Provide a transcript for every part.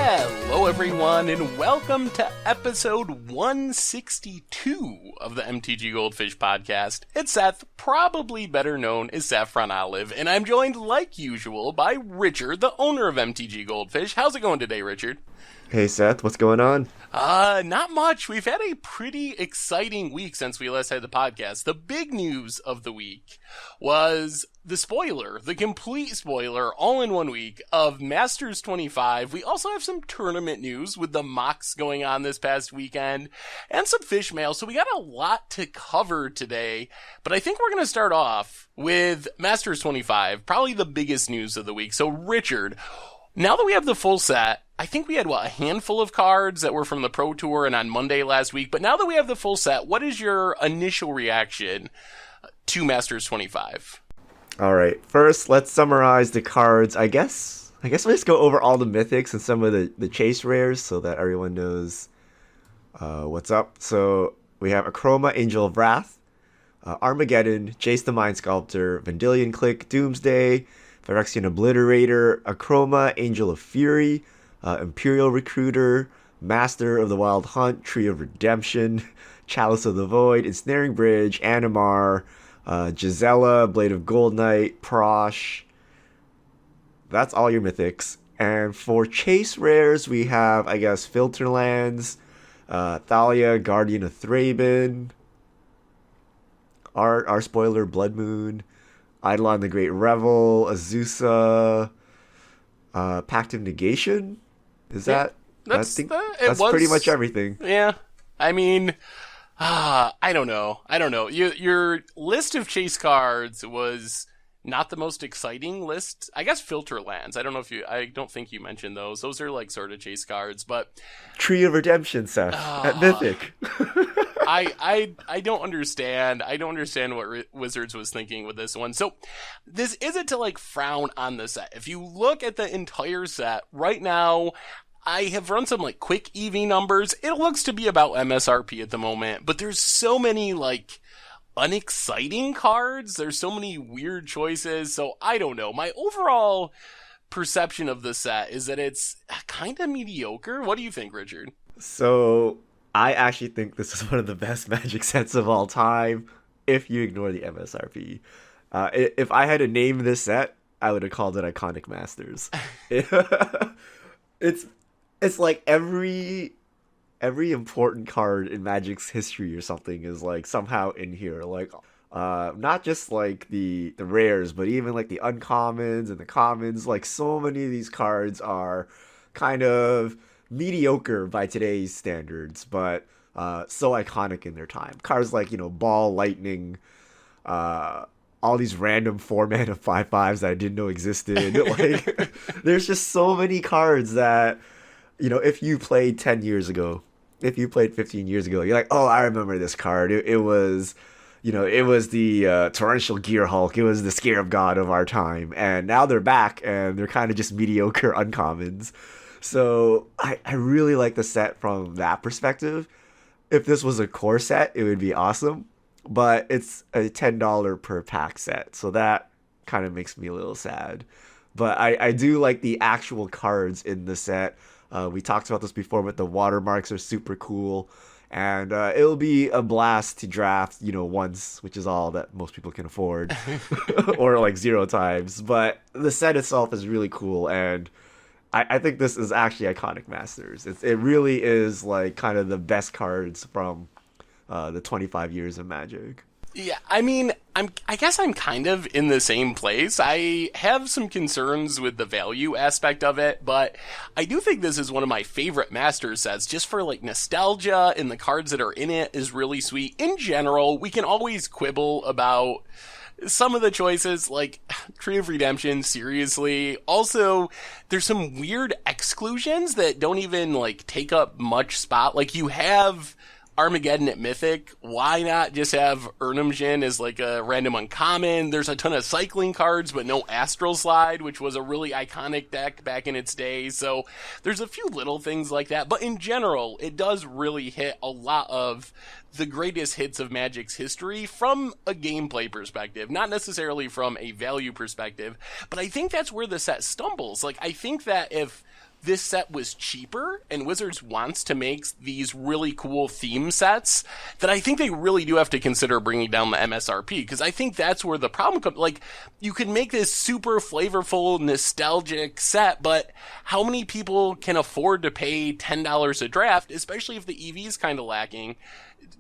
Hello everyone, and welcome to episode 162 of the MTG Goldfish podcast. It's Seth, probably better known as Saffron Olive, and I'm joined like usual by Richard, the owner of MTG Goldfish. How's it going today, Richard? Hey Seth, what's going on? Not much. We've had a pretty exciting week since we last had the podcast. The big news of the week was the spoiler, the complete spoiler, all in 1 week of Masters 25. We also have some tournament news with the MOCS going on this past weekend and some fish mail. So we got a lot to cover today, but I think we're going to start off with Masters 25, probably the biggest news of the week. So Richard, now that we have the full set, I think we had, a handful of cards that were from the Pro Tour and on Monday last week. But now that we have the full set, what is your initial reaction to Masters 25? All right, first let's summarize the cards. I guess let's go over all the mythics and some of the chase rares so that everyone knows what's up. So we have Akroma, Angel of Wrath, Armageddon, Jace the Mind Sculptor, Vendilion Click, Doomsday, Phyrexian Obliterator, Akroma, Angel of Fury, Imperial Recruiter, Master of the Wild Hunt, Tree of Redemption, Chalice of the Void, Ensnaring Bridge, Animar, Gisela, Blade of Gold Knight, Prosh. That's all your mythics. And for chase rares, we have, Filterlands, Thalia, Guardian of Thraben, our spoiler, Blood Moon, Eidolon the Great Revel, Azusa, Pact of Negation. That's pretty much everything. Yeah. I mean, I don't know. Your list of chase cards was not the most exciting list. I guess Filterlands. I don't think you mentioned those. Those are like sort of chase cards, but Tree of Redemption, Seth, at Mythic. I don't understand. I don't understand what Wizards was thinking with this one. So this isn't to like frown on the set. If you look at the entire set right now, I have run some like quick EV numbers. It looks to be about MSRP at the moment, but there's so many like unexciting cards. There's so many weird choices. So I don't know. My overall perception of the set is that it's kind of mediocre. What do you think, Richard? So I actually think this is one of the best Magic sets of all time, if you ignore the MSRP. If I had to name this set, I would have called it Iconic Masters. It's like every important card in Magic's history or something is like somehow in here. Like not just like the rares, but even like the uncommons and the commons. Like so many of these cards are kind of mediocre by today's standards, but so iconic in their time. Cards like, Ball, Lightning, all these random 4-mana 5/5s that I didn't know existed. Like there's just so many cards that, if you played 10 years ago, if you played 15 years ago, you're like, oh, I remember this card. It was the Torrential Gear Hulk. It was the Scarab God of our time. And now they're back, and they're kind of just mediocre uncommons. So I really like the set from that perspective. If this was a core set, it would be awesome. But it's a $10 per pack set. So that kind of makes me a little sad. But I do like the actual cards in the set. We talked about this before, but the watermarks are super cool. And it'll be a blast to draft, once, which is all that most people can afford. Or like 0 times. But the set itself is really cool. And I think this is actually Iconic Masters. It really is like kind of the best cards from the 25 years of Magic. Yeah, I mean, I guess I'm kind of in the same place. I have some concerns with the value aspect of it, but I do think this is one of my favorite Master sets, just for like nostalgia, and the cards that are in it is really sweet. In general, we can always quibble about some of the choices, like Tree of Redemption, seriously. Also, there's some weird exclusions that don't even like take up much spot. Like you have Armageddon at Mythic, why not just have Urnamjin as like a random uncommon? There's a ton of cycling cards, but no Astral Slide, which was a really iconic deck back in its day. So there's a few little things like that. But in general, it does really hit a lot of the greatest hits of Magic's history from a gameplay perspective, not necessarily from a value perspective. But I think that's where the set stumbles. Like, I think that if this set was cheaper and Wizards wants to make these really cool theme sets, then I think they really do have to consider bringing down the MSRP, because I think that's where the problem comes. Like, you could make this super flavorful, nostalgic set, but how many people can afford to pay $10 a draft, especially if the EV is kind of lacking,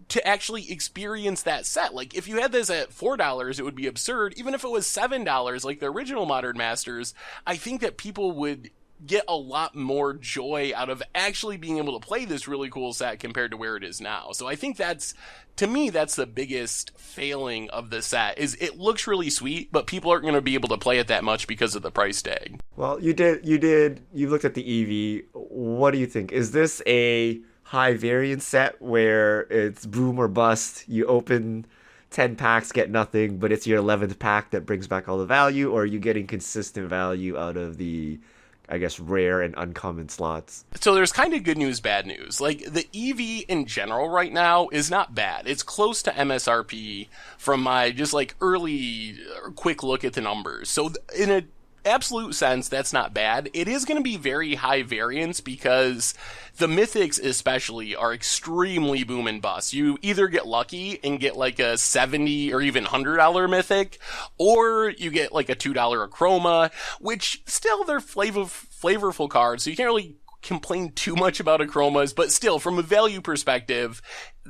to actually experience that set? Like, if you had this at $4, it would be absurd. Even if it was $7, like the original Modern Masters, I think that people would get a lot more joy out of actually being able to play this really cool set compared to where it is now. So I think that's, to me, that's the biggest failing of the set, is it looks really sweet, but people aren't going to be able to play it that much because of the price tag. Well, you looked at the EV. What do you think? Is this a high variance set where it's boom or bust? You open 10 packs, get nothing, but it's your 11th pack that brings back all the value? Or are you getting consistent value out of the, I guess, rare and uncommon slots? So there's kind of good news, bad news. Like, the EV in general right now is not bad. It's close to MSRP from my just like early quick look at the numbers. So in a absolute sense, that's not bad. It is going to be very high variance because the mythics especially are extremely boom and bust. You either get lucky and get like a $70 or even $100 mythic, or you get like a $2 Achroma, which still they're flavorful cards, so you can't really complain too much about Achromas, but still, from a value perspective,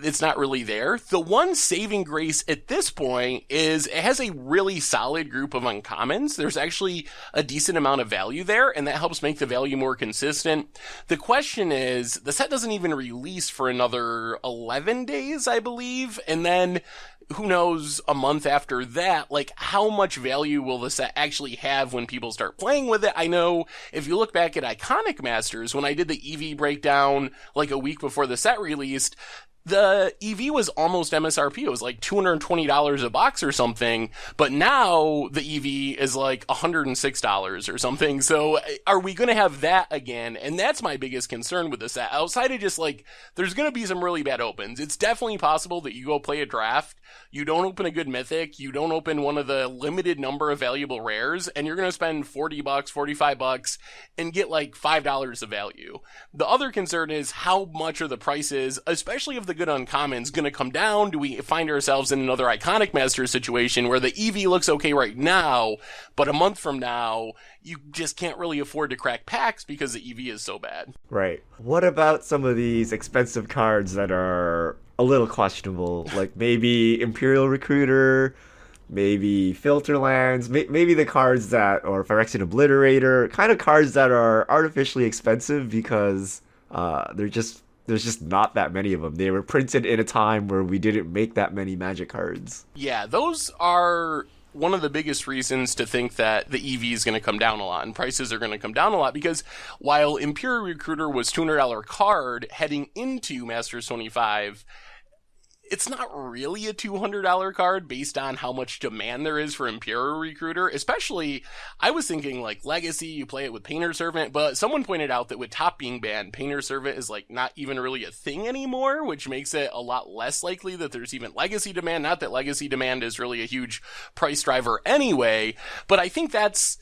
it's not really there. The one saving grace at this point is it has a really solid group of uncommons. There's actually a decent amount of value there, and that helps make the value more consistent. The question is, the set doesn't even release for another 11 days, I believe, and then who knows, a month after that, like, how much value will the set actually have when people start playing with it? I know if you look back at Iconic Masters, when I did the EV breakdown like a week before the set released, the EV was almost MSRP. It was like $220 a box or something, but now the EV is like $106 or something. So are we going to have that again? And that's my biggest concern with the set. Outside of just like, there's going to be some really bad opens. It's definitely possible that you go play a draft, you don't open a good mythic, you don't open one of the limited number of valuable rares, and you're going to spend $40, $45 and get like $5 of value. The other concern is how much are the prices, especially of the good uncommons, going to come down? Do we find ourselves in another Iconic Master situation where the EV looks okay right now, but a month from now, you just can't really afford to crack packs because the EV is so bad? Right. What about some of these expensive cards that are a little questionable? Like maybe Imperial Recruiter, maybe Filterlands, maybe the cards that, or Phyrexian Obliterator, kind of cards that are artificially expensive because there's just not that many of them. They were printed in a time where we didn't make that many Magic cards. Yeah, those are one of the biggest reasons to think that the EV is going to come down a lot and prices are going to come down a lot, because while Imperial Recruiter was $200 card heading into Masters 25, it's not really a $200 card based on how much demand there is for Imperial Recruiter. Especially, I was thinking like Legacy, you play it with Painter Servant, but someone pointed out that with Top being banned, Painter Servant is like not even really a thing anymore, which makes it a lot less likely that there's even Legacy demand. Not that Legacy demand is really a huge price driver anyway, but I think that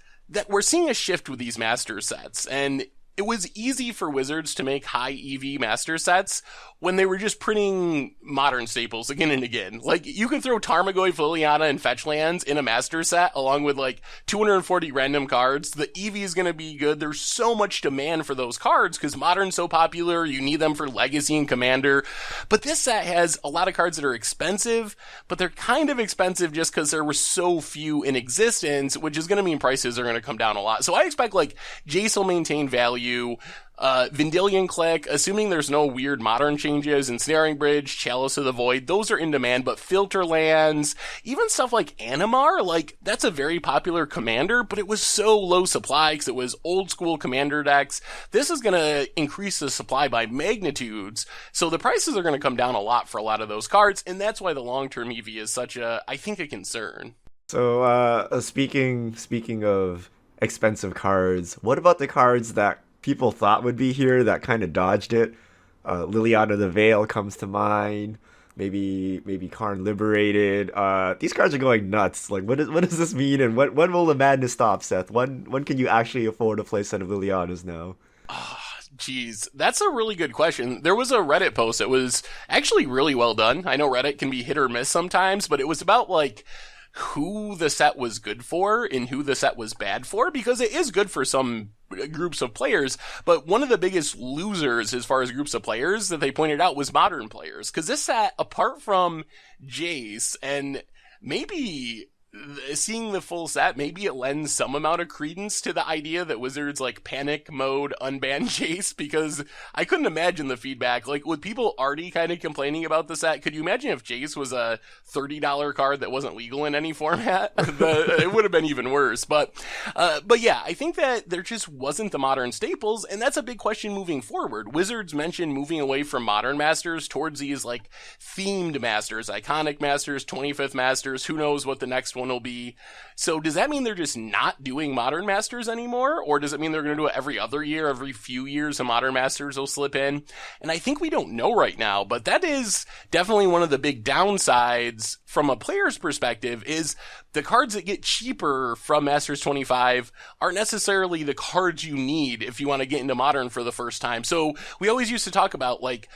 we're seeing a shift with these master sets, and it was easy for Wizards to make high EV master sets when they were just printing modern staples again and again. Like, you could throw Tarmogoyf, Liliana, and Fetchlands in a master set along with like 240 random cards. The EV is going to be good. There's so much demand for those cards because Modern's so popular. You need them for Legacy and Commander. But this set has a lot of cards that are expensive, but they're kind of expensive just because there were so few in existence, which is going to mean prices are going to come down a lot. So I expect like Jace will maintain value. Vendilion Click, assuming there's no weird modern changes, Ensnaring Bridge, Chalice of the Void, those are in demand, but Filterlands, even stuff like Animar, like, that's a very popular commander, but it was so low supply because it was old school commander decks. This is going to increase the supply by magnitudes, so the prices are going to come down a lot for a lot of those cards, and that's why the long-term EV is such I think a concern. So, speaking of expensive cards, what about the cards that people thought would be here that kind of dodged it? Liliana the Veil comes to mind. Maybe Karn Liberated. These cards are going nuts. Like, what does this mean? And when will the madness stop, Seth? When can you actually afford a play set of Lilianas now? Geez, that's a really good question. There was a Reddit post that was actually really well done. I know Reddit can be hit or miss sometimes, but it was about like who the set was good for and who the set was bad for, because it is good for some groups of players, but one of the biggest losers as far as groups of players that they pointed out was modern players. Because this set, apart from Jace and maybe seeing the full set, maybe it lends some amount of credence to the idea that Wizards like panic mode unban Jace, because I couldn't imagine the feedback. Like, with people already kind of complaining about the set, could you imagine if Jace was a $30 card that wasn't legal in any format? It would have been even worse. But yeah, I think that there just wasn't the modern staples, and that's a big question moving forward. Wizards mentioned moving away from modern masters towards these like themed masters, iconic masters, 25th masters. Who knows what the next one will be. So does that mean they're just not doing Modern Masters anymore? Or does it mean they're going to do it every other year, every few years, a Modern Masters will slip in? And I think we don't know right now, but that is definitely one of the big downsides from a player's perspective, is the cards that get cheaper from Masters 25 aren't necessarily the cards you need if you want to get into Modern for the first time. So we always used to talk about like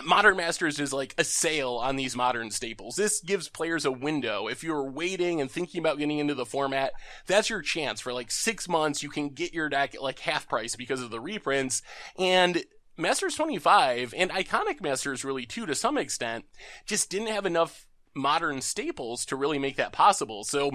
Modern Masters is like a sale on these modern staples. This gives players a window. If you're waiting and thinking about getting into the format, that's your chance. For like 6 months, you can get your deck at like half price because of the reprints. And Masters 25 and Iconic Masters really too, to some extent, just didn't have enough modern staples to really make that possible. So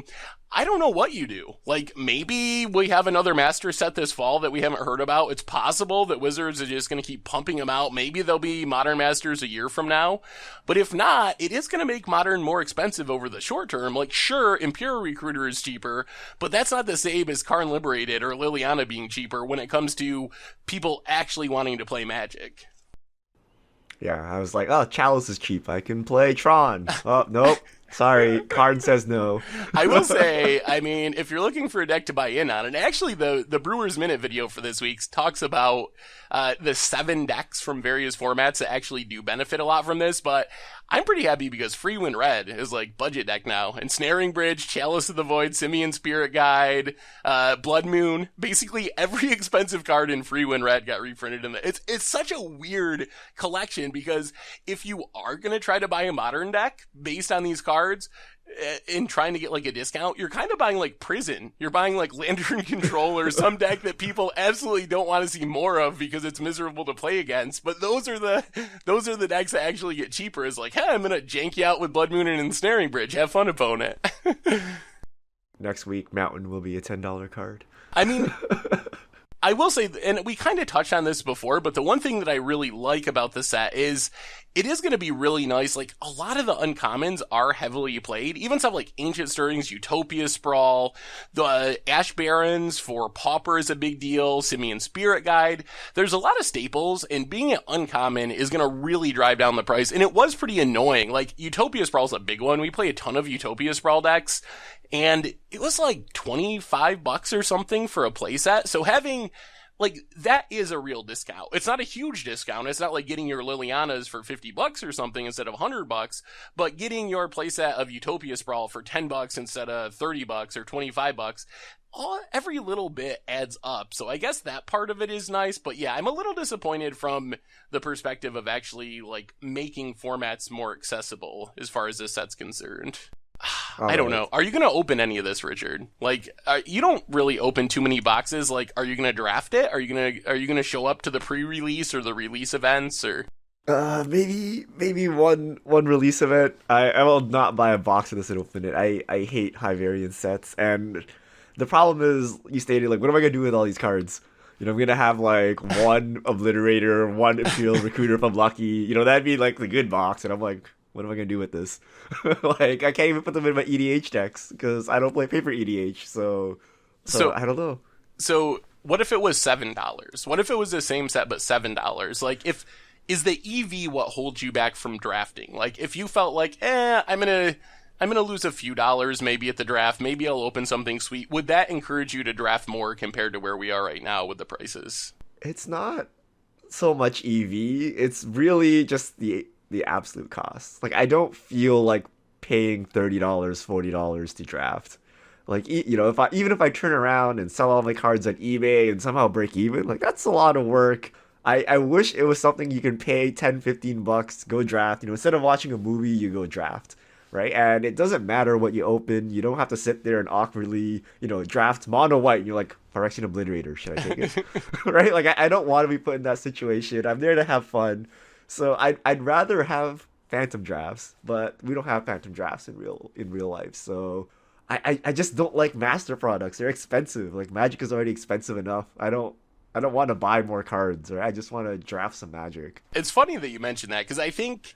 I don't know what you do. Like, maybe we have another master set this fall that we haven't heard about. It's possible that Wizards are just going to keep pumping them out. Maybe there'll be modern masters a year from now. But if not, it is going to make modern more expensive over the short term. Like, sure, Imperial Recruiter is cheaper, but that's not the same as Karn Liberated or Liliana being cheaper when it comes to people actually wanting to play Magic. Yeah, I was like, oh, Chalice is cheap. I can play Tron. Oh, nope. Sorry, card says no. I will say, I mean, if you're looking for a deck to buy in on, and actually the Brewers Minute video for this week talks about the 7 decks from various formats that actually do benefit a lot from this, but I'm pretty happy because Freewind Red is like budget deck now. Ensnaring Bridge, Chalice of the Void, Simian Spirit Guide, Blood Moon, basically every expensive card in Freewind Red got reprinted in the. It's such a weird collection, because if you are gonna try to buy a modern deck based on these cards, in trying to get like a discount, you're kind of buying like Prison. You're buying like Lantern Control or some deck that people absolutely don't want to see more of because it's miserable to play against. But those are the decks that actually get cheaper. Is like, hey, I'm gonna jank you out with Blood Moon and Ensnaring Bridge. Have fun, opponent. Next week, Mountain will be a $10 card. I mean, I will say, and we kind of touched on this before, but the one thing that I really like about the set is it is going to be really nice. Like, a lot of the uncommons are heavily played. Even stuff like Ancient Stirrings, Utopia Sprawl, the Ash Barrens for Pauper is a big deal, Simian Spirit Guide. There's a lot of staples, and being an uncommon is going to really drive down the price. And it was pretty annoying. Like, Utopia Sprawl is a big one. We play a ton of Utopia Sprawl decks, and it was like $25 or something for a playset. So having, like, that is a real discount. It's not a huge discount. It's not like getting your Lilianas for $50 or something instead of $100, but getting your playset of Utopia Sprawl for $10 instead of $30 or $25, every little bit adds up. So I guess that part of it is nice, but yeah, I'm a little disappointed from the perspective of actually like making formats more accessible as far as this set's concerned. I don't know. Are you going to open any of this, Richard? Like, you don't really open too many boxes. Like, are you going to draft it? Are you going to show up to the pre-release or the release events, or? Maybe one release event. I will not buy a box of this and open it. I hate high variance sets, and the problem is, you stated, like, what am I going to do with all these cards? You know, I'm going to have, like, one Obliterator, one Imperial Recruiter if I'm lucky. You know, that'd be, like, the good box, and I'm like, what am I going to do with this? Like, I can't even put them in my EDH decks because I don't play paper EDH, so I don't know. So what if it was $7? What if it was the same set but $7? Like, is the EV what holds you back from drafting? Like, if you felt like, I'm gonna lose a few dollars maybe at the draft, maybe I'll open something sweet, would that encourage you to draft more compared to where we are right now with the prices? It's not so much EV. It's really just the absolute cost. Like, I don't feel like paying $30, $40 to draft. Like, if I even if I turn around and sell all my cards on eBay and somehow break even, like that's a lot of work. I wish it was something you can pay 10, $15, go draft. Instead of watching a movie, you go draft, right? And it doesn't matter what you open. You don't have to sit there and awkwardly, draft mono white. And you're like, Phyrexian Obliterator, should I take it? Right? Like, I don't want to be put in that situation. I'm there to have fun. So I'd rather have phantom drafts, but we don't have phantom drafts in real life. So I just don't like master products. They're expensive. Like Magic is already expensive enough. I don't want to buy more cards, or I just want to draft some Magic. It's funny that you mentioned that because I think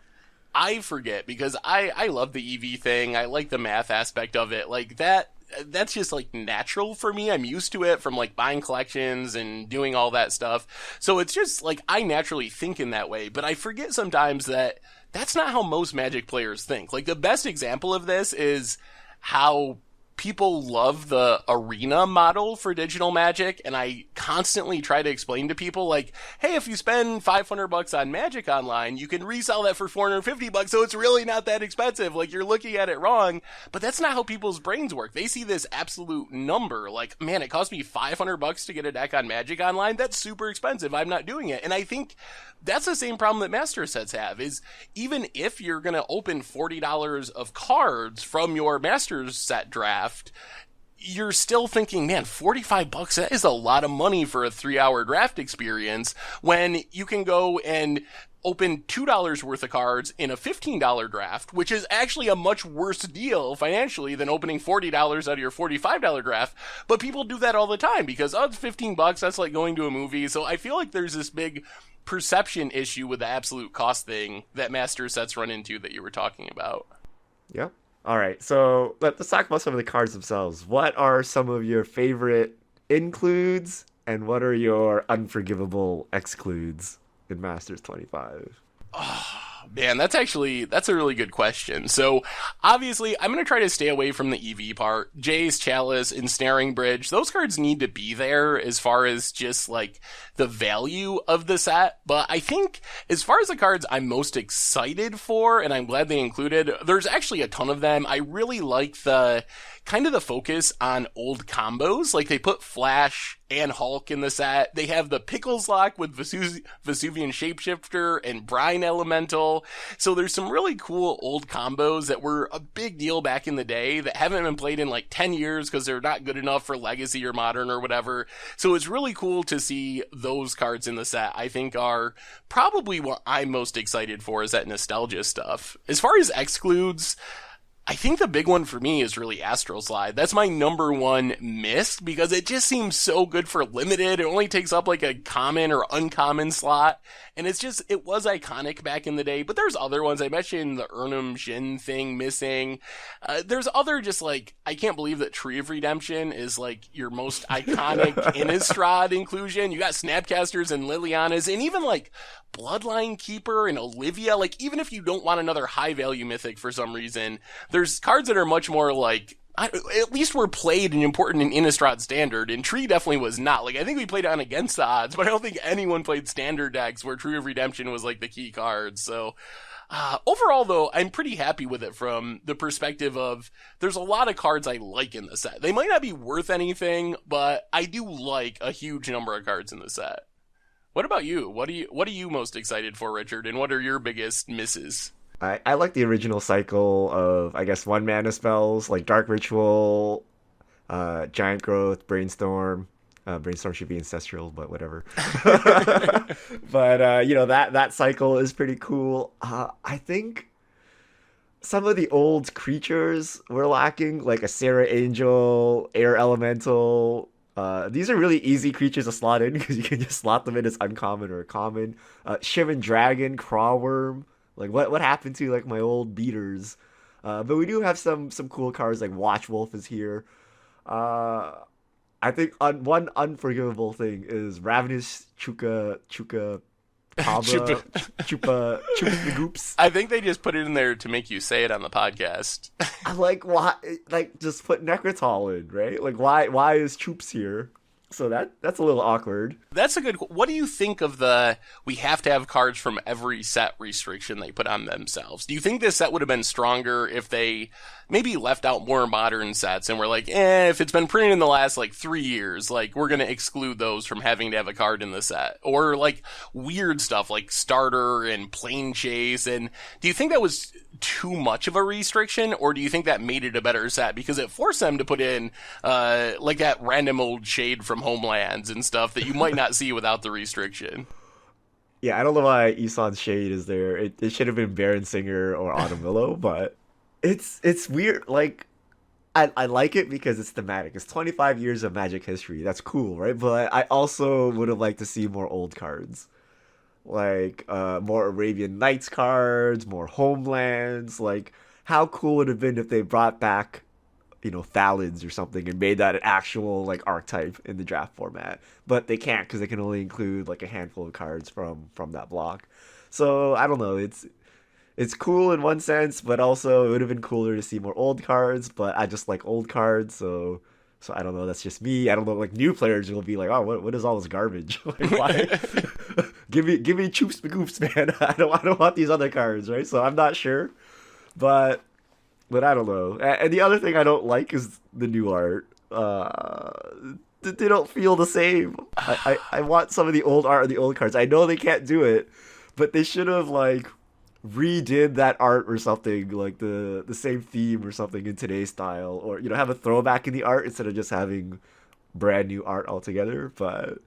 I forget because I love the EV thing. I like the math aspect of it. Like that's just like natural for me. I'm used to it from like buying collections and doing all that stuff. So it's just like I naturally think in that way, but I forget sometimes that that's not how most Magic players think. Like the best example of this is how people love the arena model for digital Magic, and I constantly try to explain to people like, hey, if you spend $500 on Magic Online, you can resell that for $450, so it's really not that expensive. Like, you're looking at it wrong, but that's not how people's brains work. They see this absolute number, like, man, it cost me $500 to get a deck on Magic Online. That's super expensive. I'm not doing it. And I think that's the same problem that master sets have, is even if you're going to open $40 of cards from your master's set draft, you're still thinking, man, $45, that is a lot of money for a 3-hour draft experience, when you can go and open $2 worth of cards in a $15 draft, which is actually a much worse deal financially than opening $40 out of your $45 draft. But people do that all the time because, oh, it's $15, that's like going to a movie. So I feel like there's this big perception issue with the absolute cost thing that master sets run into that you were talking about. Yep. All right, so let's talk about some of the cards themselves. What are some of your favorite includes, and what are your unforgivable excludes in Masters 25? Oh, man, that's a really good question. So, obviously, I'm going to try to stay away from the EV part. Jace, Chalice, Ensnaring Bridge, those cards need to be there as far as just, like, the value of the set. But I think, as far as the cards I'm most excited for, and I'm glad they included, there's actually a ton of them. I really like the focus on old combos. Like, they put Flash and Hulk in the set. They have the Pickles lock with Vesuvian Shapeshifter and Brine Elemental. So there's some really cool old combos that were a big deal back in the day that haven't been played in like 10 years because they're not good enough for Legacy or Modern or whatever. So it's really cool to see those cards in the set. I think are probably what I'm most excited for, is that nostalgia stuff. As far as excludes, I think the big one for me is really Astral Slide. That's my number one miss because it just seems so good for limited. It only takes up like a common or uncommon slot. And it was iconic back in the day, but there's other ones. I mentioned the Urnum Jin thing missing. There's other just like, I can't believe that Tree of Redemption is like your most iconic Innistrad inclusion. You got Snapcasters and Lilianas and even like Bloodline Keeper and Olivia. Like, even if you don't want another high value mythic for some reason, there's cards that are much more like, at least were played and important in Innistrad Standard, and Tree definitely was not. Like, I think we played on against the odds, but I don't think anyone played Standard decks where Tree of Redemption was like the key card. So, overall though, I'm pretty happy with it from the perspective of there's a lot of cards I like in the set. They might not be worth anything, but I do like a huge number of cards in the set. What about you? What are you most excited for, Richard? And what are your biggest misses? I like the original cycle of, I guess, 1-mana spells like Dark Ritual, Giant Growth, Brainstorm. Brainstorm should be Ancestral, but whatever. But that cycle is pretty cool. I think some of the old creatures were lacking, like a Sarah Angel, Air Elemental. These are really easy creatures to slot in because you can just slot them in as uncommon or common. Shivan Dragon, Crawworm. Like, what happened to like my old beaters? But we do have some cool cards, like Watchwolf is here. I think one unforgivable thing is Ravenous Chupa Cabra, Chupa the Goops. I think they just put it in there to make you say it on the podcast. I'm like, why? Like, just put Necrotal in, right? Like, why is Choops here? So that's a little awkward. That's a good. What do you think of the we have to have cards from every set restriction they put on themselves? Do you think this set would have been stronger if they maybe left out more modern sets and were like, if it's been printed in the last like 3 years, like we're gonna exclude those from having to have a card in the set, or like weird stuff like starter and plane chase? And do you think that was too much of a restriction, or do you think that made it a better set because it forced them to put in like that random old shade from Homelands and stuff that you might not see without the restriction? Yeah, I don't know why Isan's Shade is there. It should have been Baron Singer or Autumn Willow, but it's weird. Like, I like it because it's thematic. It's 25 years of Magic history. That's cool, right? But I also would have liked to see more old cards. Like, more Arabian Nights cards, more Homelands. Like, how cool would it have been if they brought back, Thalids or something and made that an actual, like, archetype in the draft format. But they can't because they can only include, like, a handful of cards from that block. So, I don't know. It's cool in one sense, but also it would have been cooler to see more old cards, but I just like old cards, so I don't know, that's just me. I don't know, like new players will be like, "Oh, what is all this garbage?" Like, why? give me Choops Magoops, man. I don't want these other cards, right? So I'm not sure. But I don't know. And the other thing I don't like is the new art. They don't feel the same. I want some of the old art of the old cards. I know they can't do it, but they should have like redid that art or something, like the same theme or something in today's style, or have a throwback in the art instead of just having brand new art altogether. But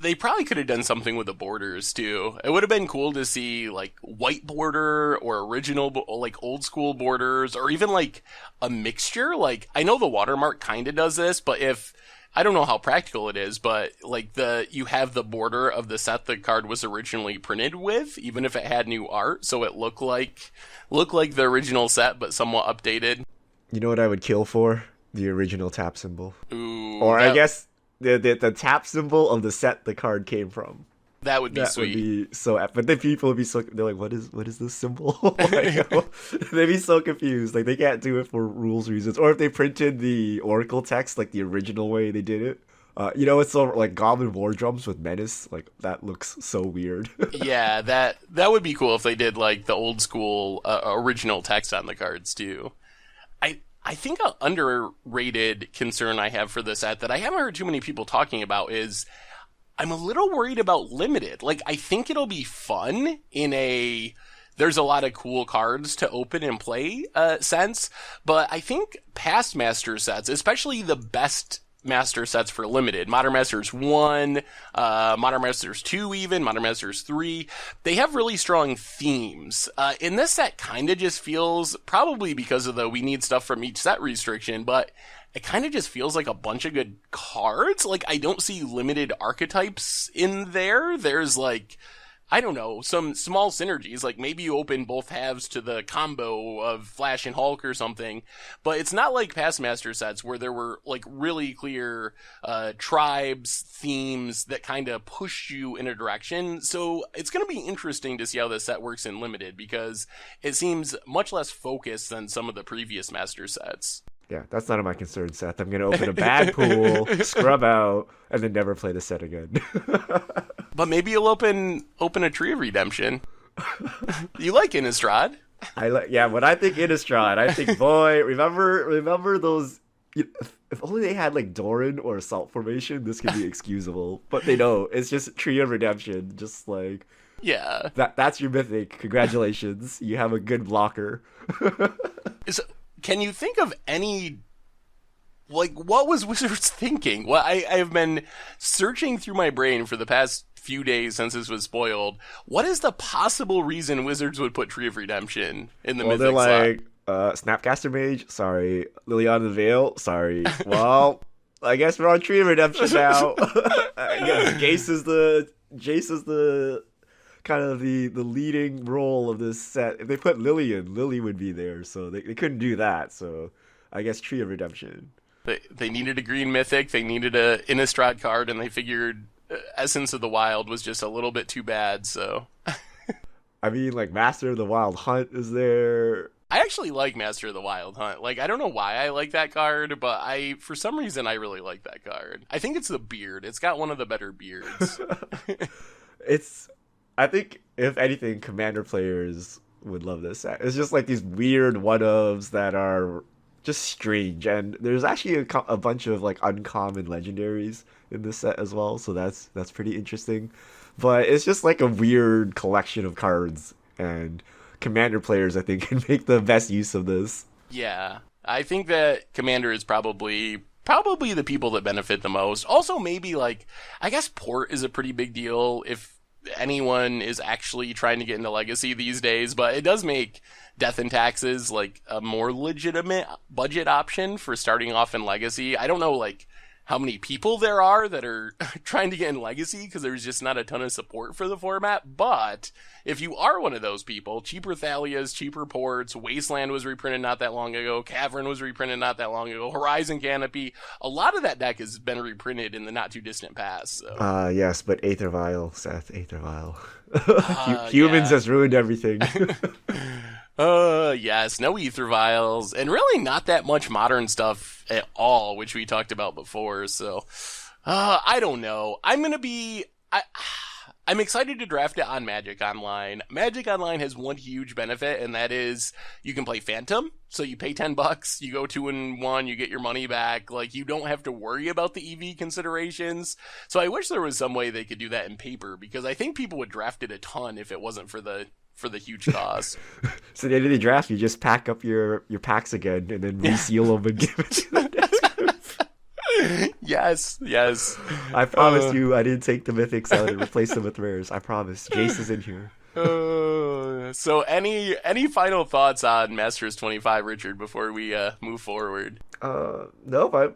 They probably could have done something with the borders too. It would have been cool to see like white border or original, like old school borders, or even like a mixture. Like I know the watermark kind of does this, but if I don't know how practical it is, but like you have the border of the set the card was originally printed with, even if it had new art, so it looked like the original set but somewhat updated. You know what I would kill for? The original tap symbol. Ooh, Or I guess the tap symbol of the set the card came from. That would be That sweet. would be so. But then people would be so. They're like, "What is this symbol?" Like, they'd be so confused. Like they can't do it for rules reasons. Or if they printed the Oracle text like the original way they did it. It's so like Goblin War Drums with Menace. Like that looks so weird. Yeah, that would be cool if they did like the old school original text on the cards too. I think an underrated concern I have for this set that I haven't heard too many people talking about is I'm a little worried about limited. Like, I think it'll be fun there's a lot of cool cards to open and play sense, but I think past Master sets, especially the best Master sets for limited, Modern Masters 1, Modern Masters 2 even, Modern Masters 3, they have really strong themes. In this set kind of just feels, probably because of we need stuff from each set restriction, but it kind of just feels like a bunch of good cards. Like, I don't see limited archetypes in there. There's like, I don't know, some small synergies, like maybe you open both halves to the combo of Flash and Hulk or something, but it's not like past Master sets where there were like really clear tribes, themes that kind of push you in a direction. So it's going to be interesting to see how this set works in Limited, because it seems much less focused than some of the previous Master sets. Yeah, that's none of my concern, Seth. I'm gonna open a bad pool, scrub out, and then never play the set again. But maybe you'll open a Tree of Redemption. You like Innistrad? Yeah. When I think Innistrad, I think, boy, remember those. If only they had like Doran or Assault Formation, this could be excusable. But they don't. It's just Tree of Redemption. Just like, yeah, that's your mythic. Congratulations, you have a good blocker. Can you think of any, like, what was Wizards thinking? Well, I have been searching through my brain for the past few days since this was spoiled. What is the possible reason Wizards would put Tree of Redemption in the Mythic they're like, slot? Snapcaster Mage, sorry. Liliana the Veil, sorry. Well, I guess we're on Tree of Redemption now. I guess Jace is the kind of the leading role of this set. If they put Lily would be there, so they couldn't do that. So I guess Tree of Redemption. They needed a green mythic, they needed a Innistrad card, and they figured Essence of the Wild was just a little bit too bad, so. I mean, like, Master of the Wild Hunt is there. I actually like Master of the Wild Hunt. Like, I don't know why I like that card, but for some reason, I really like that card. I think it's the beard. It's got one of the better beards. It's, I think, if anything, Commander players would love this set. It's just like these weird one-ofs that are just strange, and there's actually a bunch of like uncommon legendaries in this set as well, so that's pretty interesting. But it's just like a weird collection of cards, and Commander players, I think, can make the best use of this. Yeah, I think that Commander is probably the people that benefit the most. Also, maybe like I guess Port is a pretty big deal if anyone is actually trying to get into Legacy these days, but it does make Death and Taxes like a more legitimate budget option for starting off in Legacy. I don't know like how many people there are that are trying to get in Legacy because there's just not a ton of support for the format. But if you are one of those people, cheaper Thalias, cheaper Ports, Wasteland was reprinted not that long ago, Cavern was reprinted not that long ago, Horizon Canopy, a lot of that deck has been reprinted in the not too distant past. So. Yes, but Aether Vial, Seth, Aether Vial. Humans Yeah. has ruined everything. Yes, no ether vials, and really not that much modern stuff at all, which we talked about before. So, I don't know. I'm excited to draft it on Magic Online. Magic Online has one huge benefit, and that is you can play Phantom. So you pay $10, you go 2-1, you get your money back. Like, you don't have to worry about the EV considerations. So I wish there was some way they could do that in paper, because I think people would draft it a ton if it wasn't for the huge cost. So at the end of the draft, you just pack up your packs again and then reseal them and give it to the next group. Yes. I promise you, I didn't take the mythics out and replace them with rares. I promise. Jace is in here. So any final thoughts on Masters 25, Richard, before we move forward? Nope. I'm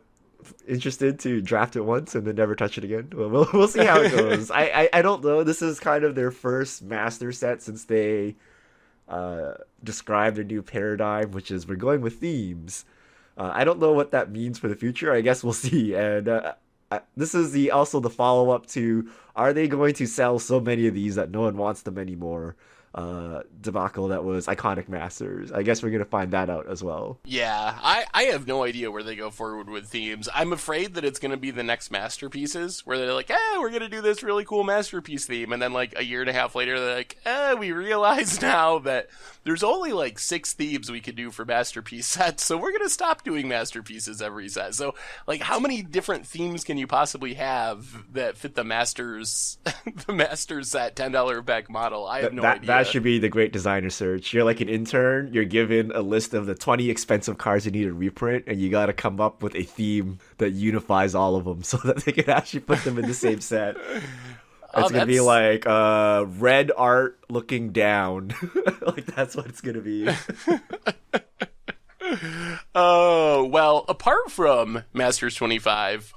interested to draft it once and then never touch it again. We'll see how it goes. I don't know. This is kind of their first master set since they described a new paradigm, which is we're going with themes. I don't know what that means for the future. I guess we'll see. And this is also the follow up to, are they going to sell so many of these that no one wants them anymore? Debacle that was Iconic Masters. I guess we're gonna find that out as well. Yeah, I have no idea where they go forward with themes. I'm afraid that it's going to be the next Masterpieces, where they're like, we're going to do this really cool Masterpiece theme, and then like a year and a half later, they're like, we realize now that there's only like 6 themes we could do for Masterpiece sets, so we're going to stop doing Masterpieces every set. So, like, how many different themes can you possibly have that fit the Masters, the Masters set $10 pack model? I have no idea. That should be the great designer search. You're like an intern, you're given a list of the 20 expensive cards you need to reprint, and you got to come up with a theme that unifies all of them so that they can actually put them in the same set. It's gonna be like red art looking down. Like, that's what it's gonna be. Oh, well, apart from Masters 25,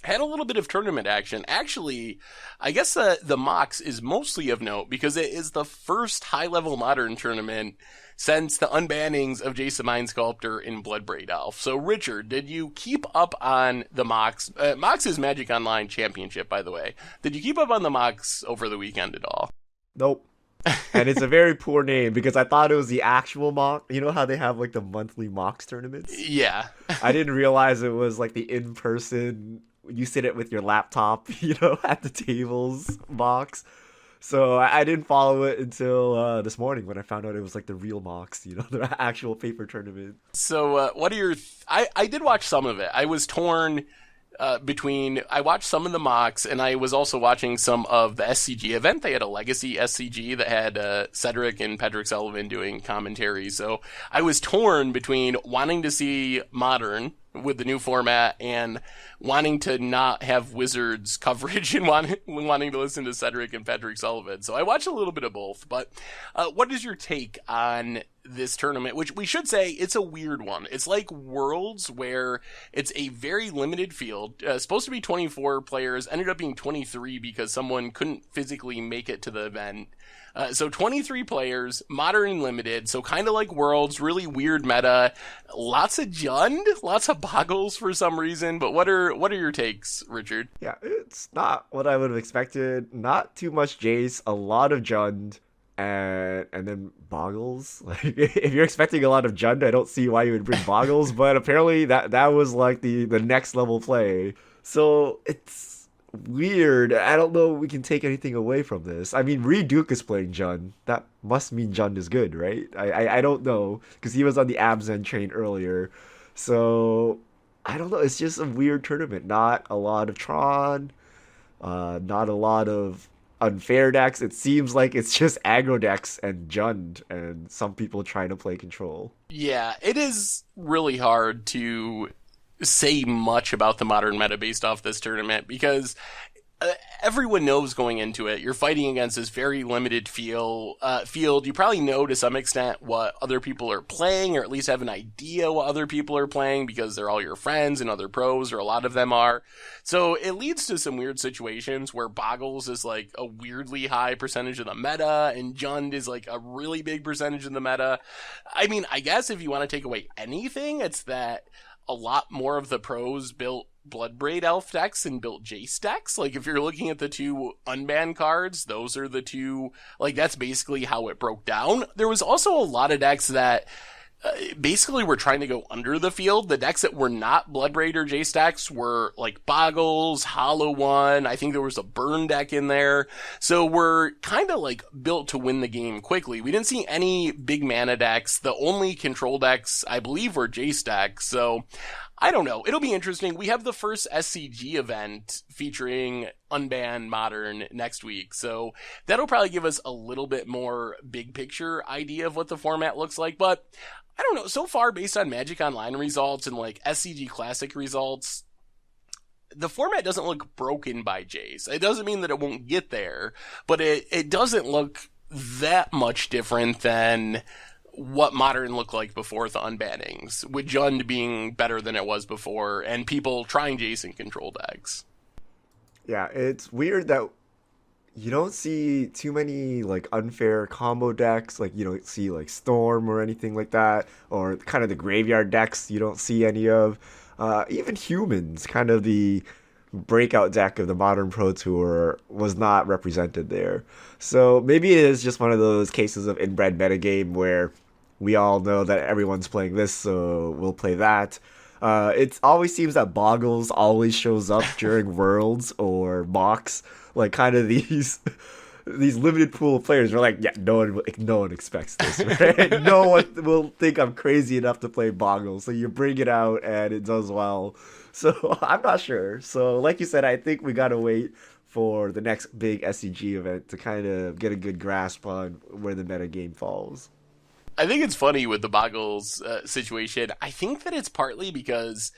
had a little bit of tournament action. Actually, I guess the MOCS is mostly of note because it is the first high-level Modern tournament since the unbannings of Jason Mind Sculptor in Bloodbraid Elf. So, Richard, did you keep up on the MOCS? MOCS is Magic Online Championship, by the way. Did you keep up on the MOCS over the weekend at all? Nope. And it's a very poor name because I thought it was the actual mock. You know how they have like the monthly MOCS tournaments? Yeah. I didn't realize it was like the in-person, you sit it with your laptop, at the tables MOCS. So I didn't follow it until this morning when I found out it was like the real MOCS, the actual paper tournament. So what are your... I did watch some of it. I was torn between... I watched some of the MOCS, and I was also watching some of the SCG event. They had a Legacy SCG that had Cedric and Pedrick Sullivan doing commentary. So I was torn between wanting to see Modern with the new format and wanting to not have Wizards coverage and wanting to listen to Cedric and Patrick Sullivan. So I watched a little bit of both. But what is your take on this tournament, which we should say it's a weird one? It's like Worlds, where it's a very limited field. Supposed to be 24 players, ended up being 23 because someone couldn't physically make it to the event. So 23 players, Modern and limited, so kind of like Worlds, really weird meta, lots of Jund, lots of Boggles for some reason. But what are your takes, Richard? Yeah, it's not what I would have expected. Not too much Jace, a lot of Jund, and then Boggles. Like if you're expecting a lot of Jund, I don't see why you would bring Boggles, but apparently that was like the next level play. So it's weird. I don't know if we can take anything away from this. I mean, Duke is playing Jund. That must mean Jund is good, right? I don't know because he was on the Abzan train earlier. So I don't know. It's just a weird tournament. Not a lot of Tron. Not a lot of unfair decks. It seems like it's just aggro decks and Jund and some people trying to play control. Yeah, it is really hard to say much about the modern meta based off this tournament because everyone knows going into it, you're fighting against this very limited field. You probably know to some extent what other people are playing, or at least have an idea what other people are playing because they're all your friends and other pros, or a lot of them are. So it leads to some weird situations where Boggles is like a weirdly high percentage of the meta, and Jund is like a really big percentage of the meta. I mean, I guess if you want to take away anything, it's that a lot more of the pros built Bloodbraid Elf decks and built Jace decks. Like, if you're looking at the two unbanned cards, those are the two, like, that's basically how it broke down. There was also a lot of decks that basically were trying to go under the field. The decks that were not Bloodbraid or Jace decks were, like, Boggles, Hollow One, I think there was a Burn deck in there. So we're kind of, like, built to win the game quickly. We didn't see any big mana decks. The only control decks, I believe, were Jace decks. So I don't know. It'll be interesting. We have the first SCG event featuring Unbanned Modern next week. So that'll probably give us a little bit more big picture idea of what the format looks like. But I don't know. So far, based on Magic Online results and like SCG Classic results, the format doesn't look broken by Jace. It doesn't mean that it won't get there, but it doesn't look that much different than what Modern looked like before the unbannings, with Jund being better than it was before, and people trying Jason control decks. Yeah, it's weird that you don't see too many like unfair combo decks. Like you don't see like Storm or anything like that, or kind of the graveyard decks. You don't see any of. Even Humans, kind of the breakout deck of the Modern Pro Tour, was not represented there. So maybe it is just one of those cases of inbred metagame where we all know that everyone's playing this, so we'll play that. It always seems that Boggles always shows up during Worlds or MOCS, like kind of these these limited pool of players. We're like, yeah, no one expects this, right? No one will think I'm crazy enough to play Boggles, so you bring it out and it does well. So I'm not sure. So like you said, I think we gotta wait for the next big SCG event to kind of get a good grasp on where the metagame falls. I think it's funny with the Boggles situation. I think that it's partly because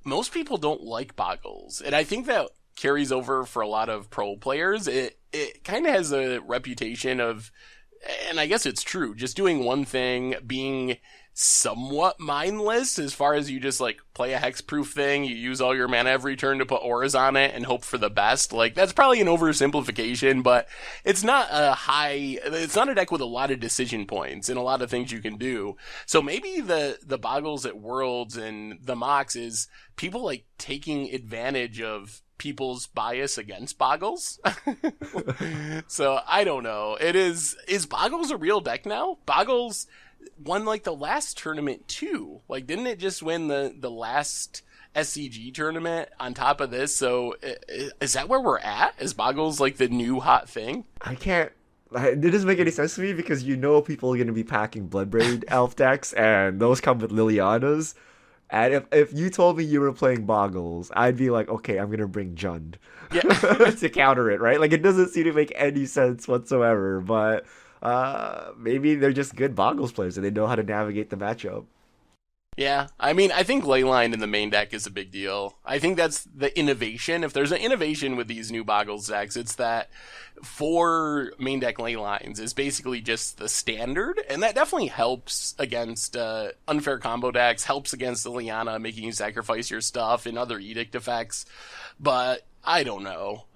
most people don't like Boggles, and I think that carries over for a lot of pro players. It kind of has a reputation of, and I guess it's true, just doing one thing, being somewhat mindless as far as you just like play a hexproof thing, you use all your mana every turn to put auras on it and hope for the best. Like, that's probably an oversimplification, but it's not a deck with a lot of decision points and a lot of things you can do. So maybe the Boggles at Worlds and the MOCS is people like taking advantage of people's bias against Boggles. So I don't know. Is Boggles a real deck now? Boggles won like the last tournament too. Like, didn't it just win the last SCG tournament on top of this? So is that where we're at? Is Boggles like the new hot thing? It doesn't make any sense to me because people are going to be packing Bloodbraid Elf decks, and those come with Lilianas. And if you told me you were playing Boggles, I'd be like, okay, I'm going to bring Jund to counter it, right? Like, it doesn't seem to make any sense whatsoever, but maybe they're just good Boggles players and they know how to navigate the matchup. Yeah, I mean, I think Leyline in the main deck is a big deal. I think that's the innovation. If there's an innovation with these new Boggles decks, it's that 4 main deck Leylines is basically just the standard, and that definitely helps against unfair combo decks, helps against Liliana, making you sacrifice your stuff and other edict effects, but I don't know.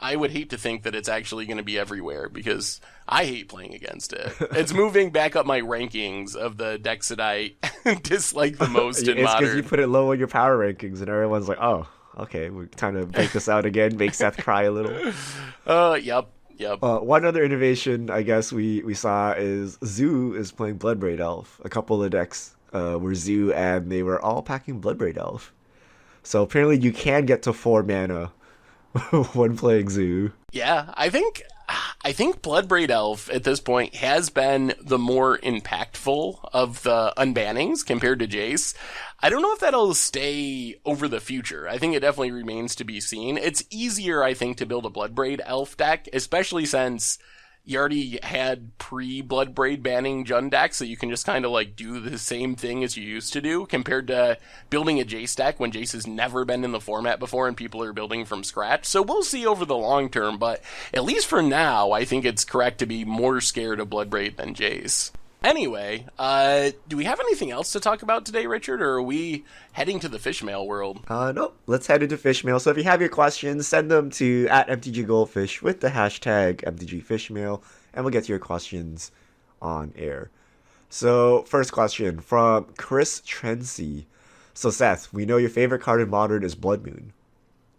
I would hate to think that it's actually going to be everywhere because I hate playing against it. It's moving back up my rankings of the decks that I dislike the most in It's Modern. because you put it low in your power rankings and everyone's like, oh, okay, we're trying to break this out again, make Seth cry a little. Yep. Yep. One other innovation I guess we saw is Zoo is playing Bloodbraid Elf. A couple of decks were Zoo and they were all packing Bloodbraid Elf. So apparently you can get to 4 mana when playing Zoo. Yeah, I think Bloodbraid Elf at this point has been the more impactful of the unbannings compared to Jace. I don't know if that'll stay over the future. I think it definitely remains to be seen. It's easier, I think, to build a Bloodbraid Elf deck, especially since you already had pre-Bloodbraid banning Jund decks, so you can just kind of like do the same thing as you used to do, compared to building a Jace deck when Jace has never been in the format before and people are building from scratch. So we'll see over the long term, but at least for now, I think it's correct to be more scared of Bloodbraid than Jace. Anyway, do we have anything else to talk about today, Richard, or are we heading to the fish mail world? No, let's head into fish mail. So if you have your questions, send them to @MTGGoldfish with the hashtag MTGFishmail, and we'll get to your questions on air. So first question from Chris Trency. So Seth, we know your favorite card in Modern is Blood Moon.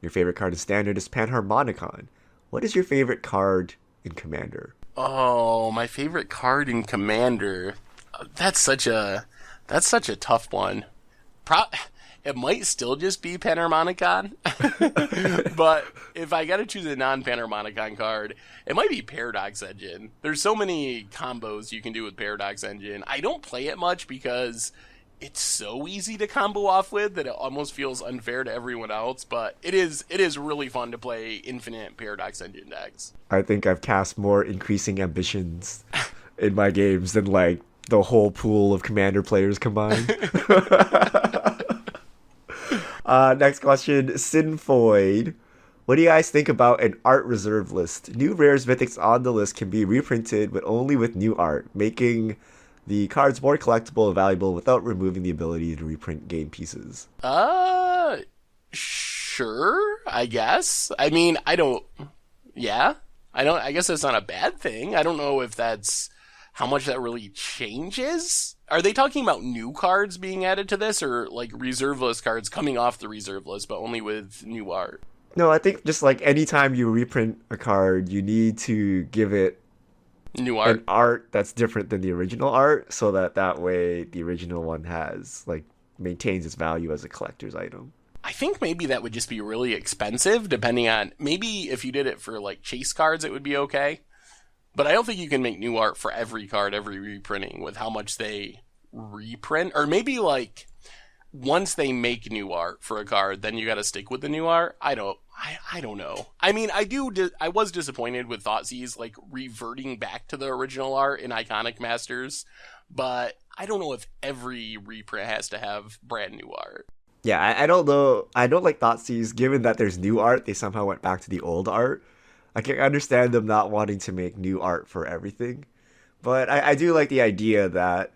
Your favorite card in Standard is Panharmonicon. What is your favorite card in Commander? Oh, my favorite card in Commander. That's such a tough one. It might still just be Panharmonicon, but if I gotta choose a non-Panharmonicon card, it might be Paradox Engine. There's so many combos you can do with Paradox Engine. I don't play it much because it's so easy to combo off with that it almost feels unfair to everyone else, but it is really fun to play infinite Paradox Engine decks. I think I've cast more Increasing Ambitions in my games than like the whole pool of Commander players combined. Next question, Sinfoid. What do you guys think about an art reserve list? New rares mythics on the list can be reprinted, but only with new art, making the cards more collectible and valuable without removing the ability to reprint game pieces. Sure, I guess. I mean, I guess that's not a bad thing. I don't know if that's how much that really changes. Are they talking about new cards being added to this, or like reserve list cards coming off the reserve list, but only with new art? No, I think just like anytime you reprint a card, you need to give it New art. an art that's different than the original art, so that way the original one has like maintains its value as a collector's item. I think maybe that would just be really expensive, depending on, maybe if you did it for like chase cards, it would be okay. But I don't think you can make new art for every card, every reprinting, with how much they reprint. Or maybe like once they make new art for a card, then you got to stick with the new art. I don't know. I mean, I was disappointed with Thoughtseize like reverting back to the original art in Iconic Masters, but I don't know if every reprint has to have brand new art. Yeah, I don't know. I don't like Thoughtseize, given that there's new art, they somehow went back to the old art. I can understand them not wanting to make new art for everything. But I do like the idea that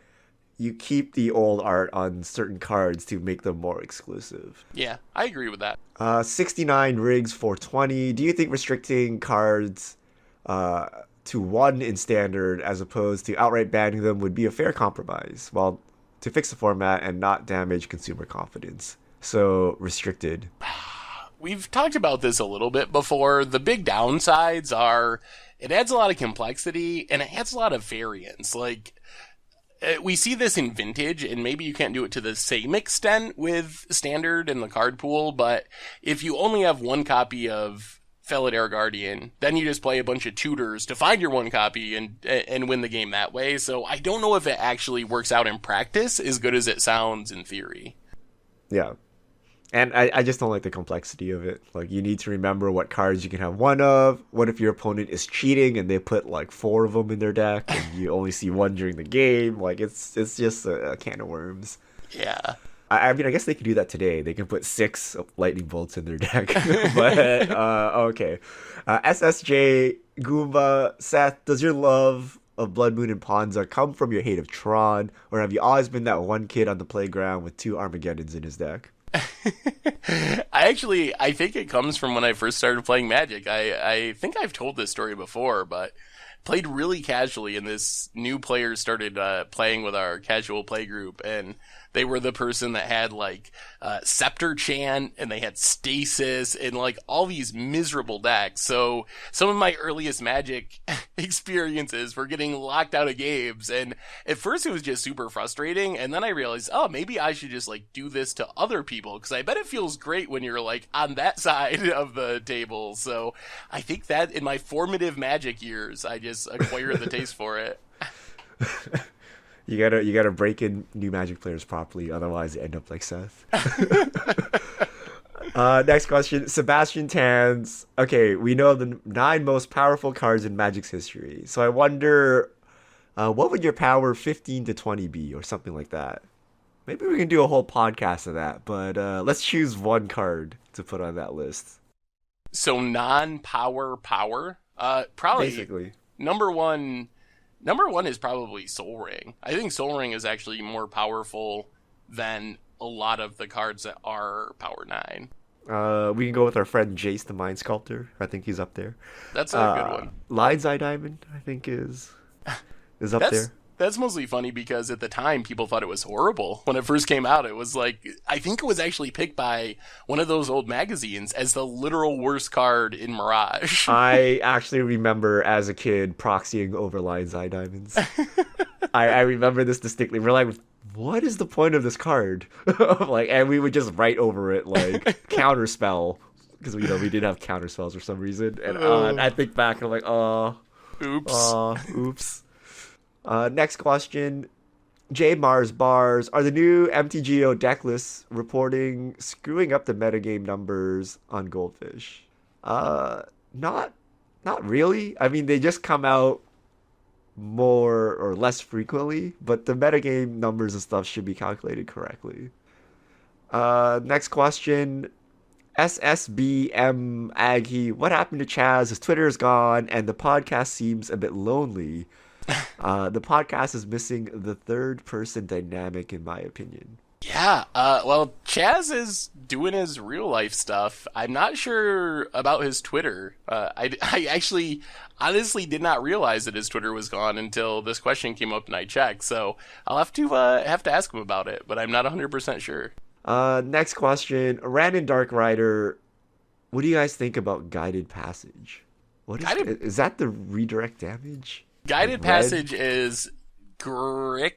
you keep the old art on certain cards to make them more exclusive. Yeah, I agree with that. 69 rigs for 20. Do you think restricting cards to 1 in Standard as opposed to outright banning them would be a fair compromise? Well, to fix the format and not damage consumer confidence. So, restricted. We've talked about this a little bit before. The big downsides are it adds a lot of complexity and it adds a lot of variance. Like, we see this in Vintage, and maybe you can't do it to the same extent with Standard and the card pool, but if you only have one copy of Felidar Guardian, then you just play a bunch of tutors to find your one copy and win the game that way. So I don't know if it actually works out in practice as good as it sounds in theory. Yeah. And I just don't like the complexity of it. Like, you need to remember what cards you can have one of. What if your opponent is cheating and they put like 4 of them in their deck and you only see one during the game? Like, it's just a can of worms. Yeah. I mean, I guess they could do that today. They can put 6 lightning bolts in their deck. But, okay. SSJ, Goomba, Seth, does your love of Blood Moon and Ponza come from your hate of Tron? Or have you always been that one kid on the playground with 2 Armageddons in his deck? I think it comes from when I first started playing Magic. I think I've told this story before, but played really casually, and this new player started playing with our casual play group, and they were the person that had like Scepter Chant, and they had Stasis, and like all these miserable decks. So some of my earliest Magic experiences were getting locked out of games, and at first it was just super frustrating, and then I realized, oh, maybe I should just like do this to other people, because I bet it feels great when you're like on that side of the table. So I think that in my formative Magic years, I just acquired the taste for it. You gotta break in new Magic players properly, otherwise they end up like Seth. Next question, Sebastian Tans. Okay, we know the 9 most powerful cards in Magic's history. So I wonder, what would your power 15 to 20 be, or something like that? Maybe we can do a whole podcast of that, but let's choose one card to put on that list. So non-power power? Probably. Basically. Number one is probably Soul Ring. I think Soul Ring is actually more powerful than a lot of the cards that are Power 9. We can go with our friend Jace the Mind Sculptor. I think he's up there. That's a good one. Lion's Eye Diamond, I think, is up there. That's mostly funny because at the time people thought it was horrible. When it first came out, it was like, I think it was actually picked by one of those old magazines as the literal worst card in Mirage. I actually remember as a kid proxying over Lion's Eye Diamonds. I remember this distinctly. We're like, what is the point of this card? Like, and we would just write over it like counterspell, because we didn't have counterspells for some reason. And I think back and I'm like, oops. Next question. J Mars Bars. Are the new MTGO deck lists reporting screwing up the metagame numbers on Goldfish? Not really. I mean, they just come out more or less frequently, but the metagame numbers and stuff should be calculated correctly. Next question. SSBM Aggie. What happened to Chaz? His Twitter is gone, and the podcast seems a bit lonely. The podcast is missing the third person dynamic, in my opinion. Yeah, well, Chaz is doing his real life stuff. I'm not sure about his Twitter. I actually honestly did not realize that his Twitter was gone until this question came up and I checked. So I'll have to ask him about it, but I'm not 100% sure. Next question, Random Dark Rider. What do you guys think about Guided Passage? Is that the redirect damage? Guided Passage is Teamer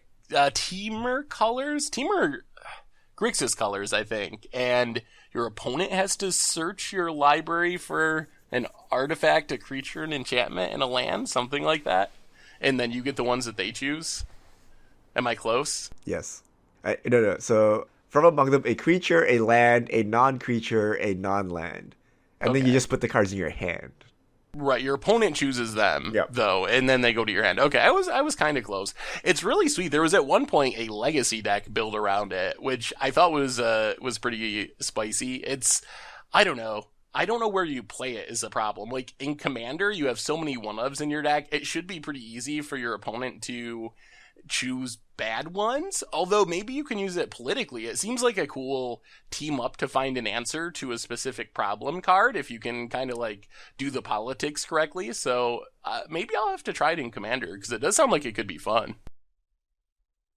colors? Grixis colors, I think. And your opponent has to search your library for an artifact, a creature, an enchantment, and a land, something like that. And then you get the ones that they choose. Am I close? Yes. No. So, from among them, a creature, a land, a non-creature, a non-land. And then you just put the cards in your hand. Right, your opponent chooses them, though, and then they go to your hand. Okay, I was kind of close. It's really sweet. There was at one point a legacy deck built around it, which I thought was pretty spicy. I don't know where you play it is the problem. Like in Commander, you have so many 1-ofs in your deck. It should be pretty easy for your opponent to choose bad ones, although maybe you can use it politically. It seems like a cool team up to find an answer to a specific problem card if you can kind of like do the politics correctly. So maybe I'll have to try it in Commander, because it does sound like it could be fun.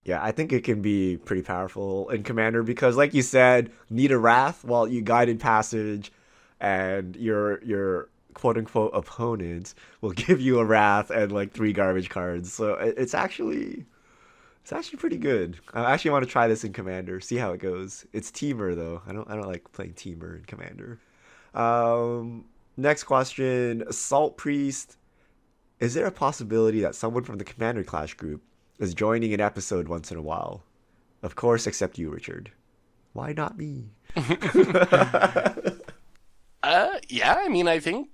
Yeah, I think it can be pretty powerful in Commander because, like you said, need a Wrath while you Guided Passage, and your quote-unquote opponent will give you a Wrath and like 3 garbage cards. So it's actually pretty good. I actually want to try this in Commander, see how it goes. It's Teamer though. I don't like playing Teamer in Commander. Next question, Assault Priest. Is there a possibility that someone from the Commander Clash group is joining an episode once in a while? Of course, except you, Richard. Why not me? Yeah, I mean, I think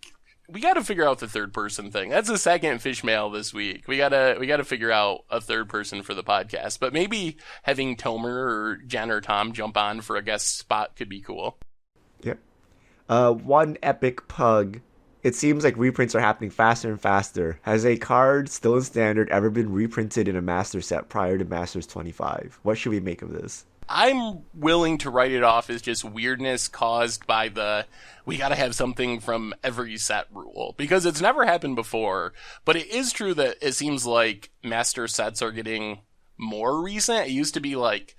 we got to figure out the third person thing. That's the second fish mail this week. We gotta figure out a third person for the podcast. But maybe having Tomer or Jen or Tom jump on for a guest spot could be cool. Yep. One Epic Pug. It seems like reprints are happening faster and faster. Has a card still in Standard ever been reprinted in a Master set prior to Masters 25? What should we make of this? I'm willing to write it off as just weirdness caused by we gotta have something from every set rule. Because it's never happened before. But it is true that it seems like master sets are getting more recent. It used to be like,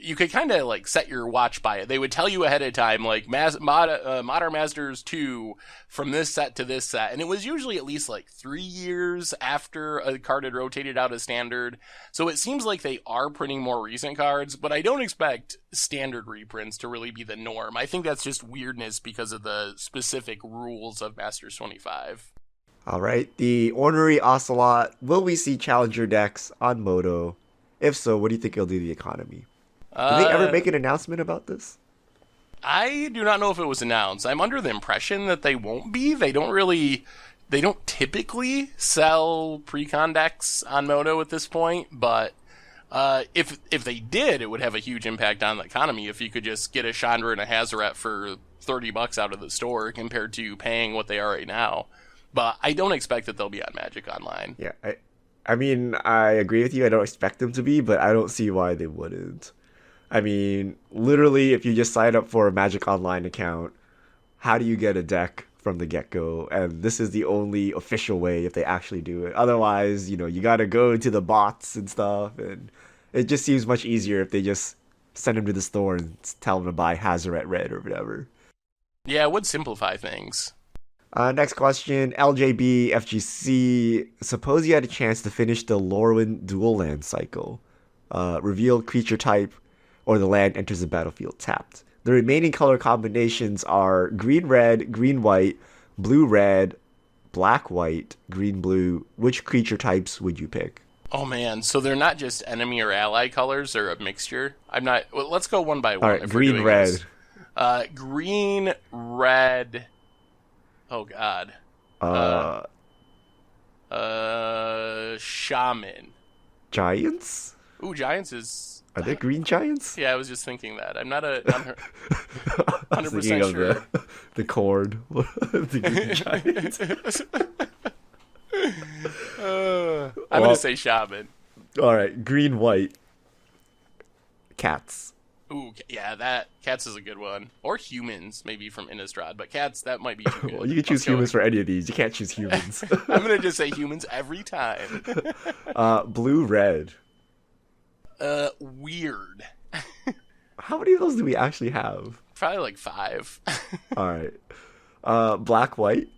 you could kind of like set your watch by it. They would tell you ahead of time, like Modern Masters 2 from this set to this set. And it was usually at least like 3 years after a card had rotated out of standard. So it seems like they are printing more recent cards, but I don't expect standard reprints to really be the norm. I think that's just weirdness because of the specific rules of Masters 25. All right, the Ornery Ocelot. Will we see challenger decks on Moto? If so, what do you think it'll do to the economy? Did they ever make an announcement about this? I do not know if it was announced. I'm under the impression that they won't be. They don't typically sell pre-con decks on Moto at this point, but if they did, it would have a huge impact on the economy if you could just get a Chandra and a Hazaret for $30 out of the store compared to paying what they are right now. But I don't expect that they'll be on Magic Online. Yeah, I mean, I agree with you. I don't expect them to be, but I don't see why they wouldn't. I mean, literally, if you just sign up for a Magic Online account, how do you get a deck from the get-go? And this is the only official way if they actually do it. Otherwise, you got to go into the bots and stuff, and it just seems much easier if they just send them to the store and tell them to buy Hazaret Red or whatever. Yeah, it would simplify things. Next question, LJB FGC. Suppose you had a chance to finish the Lorwyn dual land cycle. Reveal creature type, or the land enters the battlefield tapped. The remaining color combinations are green-red, green-white, blue-red, black-white, green-blue. Which creature types would you pick? Oh man, so they're not just enemy or ally colors, they're a mixture? Well, let's go one by one. Alright, green-red. Green, red... Oh god. Shaman. Giants? Ooh, giants is... Are they green giants? Yeah, I was just thinking that. I'm not 100% sure. The cord. The green giants. I'm going to say shaman. Alright, green, white. Cats. Ooh, yeah, cats is a good one. Or humans, maybe from Innistrad, but cats, that might be too good. Well, you can choose humans for any of these. You can't choose humans. I'm going to just say humans every time. Blue, red. Weird. How many of those do we actually have? Probably like 5. Alright. Black, white.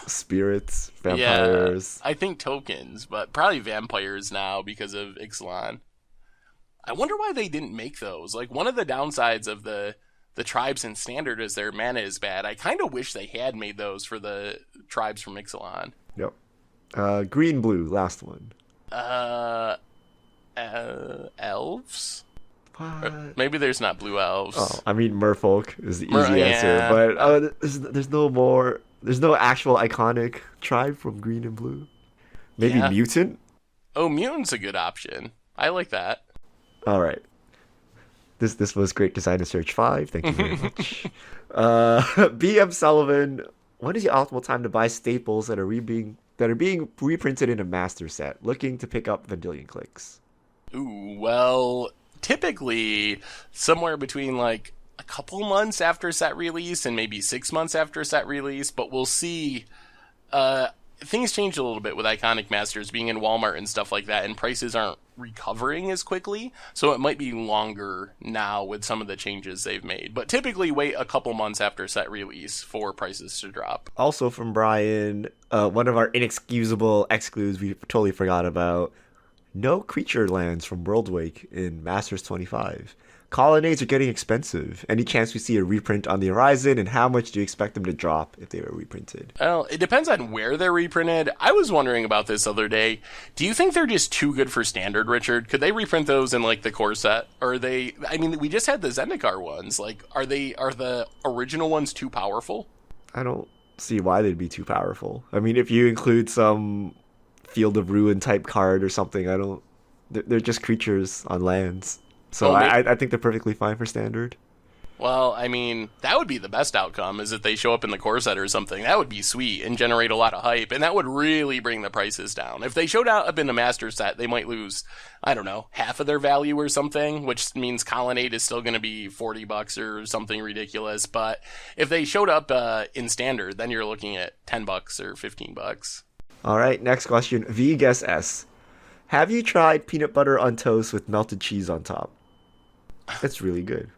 Spirits, vampires. Yeah, I think tokens, but probably vampires now because of Ixalan. I wonder why they didn't make those. Like, one of the downsides of the tribes in Standard is their mana is bad. I kind of wish they had made those for the tribes from Ixalan. Yep. Green, blue, last one. Elves? What? Maybe there's not blue elves. Oh, I mean, merfolk is the easy answer. But there's no actual iconic tribe from green and blue. Maybe mutant? Oh, mutant's a good option. I like that. All right. This was Great Designer Search 5. Thank you very much. BM Sullivan, when is the optimal time to buy staples that are being reprinted in a master set? Looking to pick up Vendilion Clicks. Ooh, well, typically somewhere between like a couple months after set release and maybe 6 months after set release, but we'll see. Things change a little bit with Iconic Masters being in Walmart and stuff like that, and prices aren't recovering as quickly, so it might be longer now with some of the changes they've made. But typically wait a couple months after set release for prices to drop. Also from Brian, one of our inexcusable excludes we totally forgot about. No creature lands from Worldwake in Masters 25. Colonnades are getting expensive. Any chance we see a reprint on the horizon, and how much do you expect them to drop if they were reprinted? Well, it depends on where they're reprinted. I was wondering about this other day. Do you think they're just too good for Standard, Richard? Could they reprint those in like the core set? Or are they? I mean, we just had the Zendikar ones. Like, are the original ones too powerful? I don't see why they'd be too powerful. I mean, if you include some Field of Ruin type card or something, they're just creatures on lands. So I think they're perfectly fine for Standard. Well, I mean, that would be the best outcome, is if they show up in the core set or something. That would be sweet and generate a lot of hype, and that would really bring the prices down. If they showed up in the master set, they might lose, I don't know, half of their value or something, which means Colonnade is still going to be $40 or something ridiculous. But if they showed up in standard, then you're looking at $10 or $15. All right, next question. Vegas S. Have you tried peanut butter on toast with melted cheese on top? It's really good.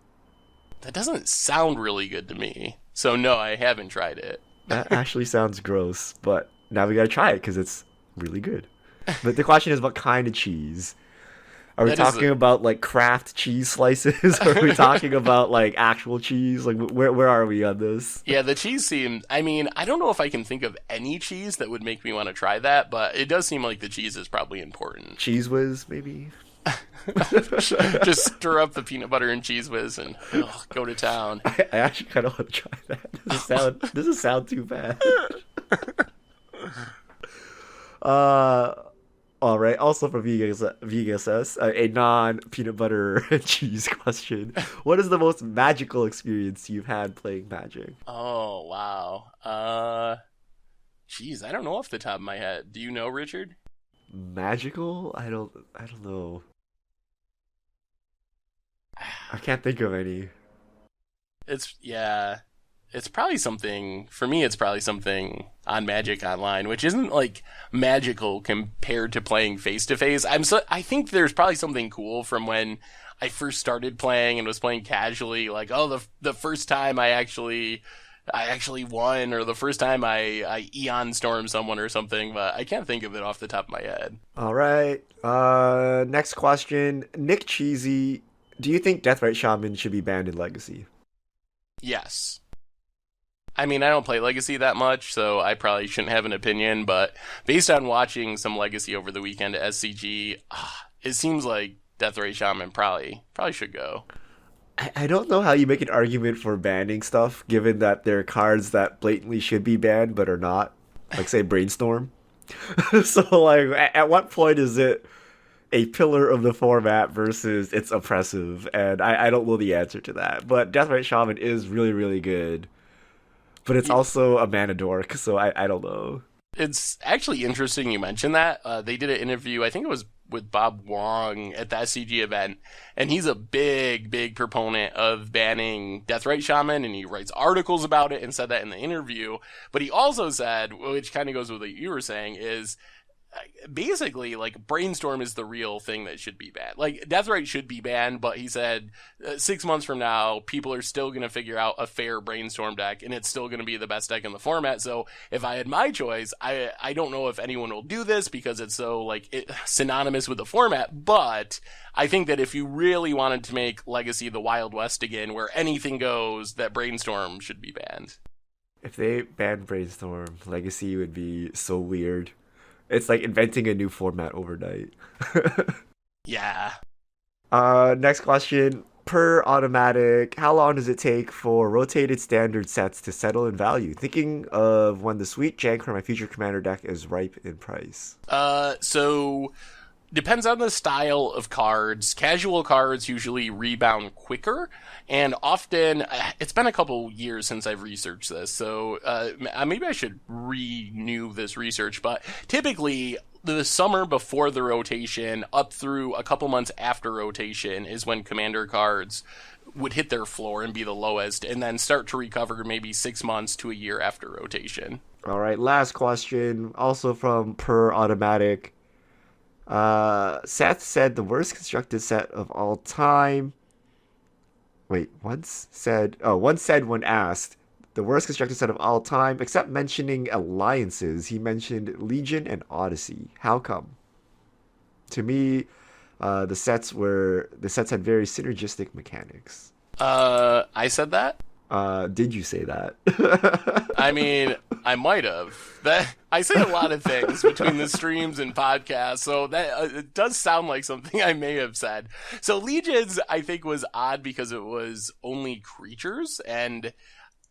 That doesn't sound really good to me. So no, I haven't tried it. That actually sounds gross, but now we gotta try it because it's really good. But the question is, what kind of cheese? Are we talking about like Kraft cheese slices? Or are we talking about like actual cheese? Like where are we on this? Yeah, the cheese seems, I mean, I don't know if I can think of any cheese that would make me want to try that, but it does seem like the cheese is probably important. Cheese whiz, maybe? Just stir up the peanut butter and cheese whiz and go to town. I actually kind of want to try that. Doesn't sound too bad. All right. Also from VGSS, a non-peanut butter and cheese question. What is the most magical experience you've had playing Magic? Oh, wow. Geez, I don't know off the top of my head. Do you know, Richard? Magical? I don't know. I can't think of any. It's probably something, for me, it's probably something on Magic Online, which isn't like magical compared to playing face to face. I think there's probably something cool from when I first started playing and was playing casually, like, oh, the first time I actually won, or the first time I Eon Stormed someone or something, but I can't think of it off the top of my head. All right. Next question. Nick Cheesy, do you think Deathrite Shaman should be banned in Legacy? Yes. I mean, I don't play Legacy that much, so I probably shouldn't have an opinion, but based on watching some Legacy over the weekend at SCG, it seems like Deathrite Shaman probably should go. I don't know how you make an argument for banning stuff, given that there are cards that blatantly should be banned but are not. Like, say, Brainstorm. So, like, at what point is it a pillar of the format versus it's oppressive? And I don't know the answer to that. But Deathrite Shaman is really, really good. But it's also a mana dork, so I don't know. It's actually interesting you mentioned that. They did an interview, I think it was with Bob Wong at the SCG event, and he's a big proponent of banning Deathrite Shaman, and he writes articles about it and said that in the interview. But he also said, which kind of goes with what you were saying, is basically, like, Brainstorm is the real thing that should be banned. Like, Deathrite should be banned, but he said 6 months from now, people are still going to figure out a fair Brainstorm deck, and it's still going to be the best deck in the format. So if I had my choice, I don't know if anyone will do this because it's so, like, synonymous with the format, but I think that if you really wanted to make Legacy the Wild West again, where anything goes, that Brainstorm should be banned. If they banned Brainstorm, Legacy would be so weird. It's like inventing a new format overnight. Yeah. Next question. Per automatic, how long does it take for rotated standard sets to settle in value? Thinking of when the sweet jank for my future commander deck is ripe in price. So depends on the style of cards. Casual cards usually rebound quicker, and often, it's been a couple years since I've researched this, so maybe I should renew this research, but typically the summer before the rotation up through a couple months after rotation is when commander cards would hit their floor and be the lowest, and then start to recover maybe 6 months to a year after rotation. All right, last question, also from Per Automatic. Seth said the worst constructed set of all time. Wait, once said when asked the worst constructed set of all time, except mentioning alliances, he mentioned Legion and Odyssey. How come? To me, the sets had very synergistic mechanics. I said that? Did you say that? I mean, I might have. I say a lot of things between the streams and podcasts, so that it does sound like something I may have said. So Legions, I think, was odd because it was only creatures, and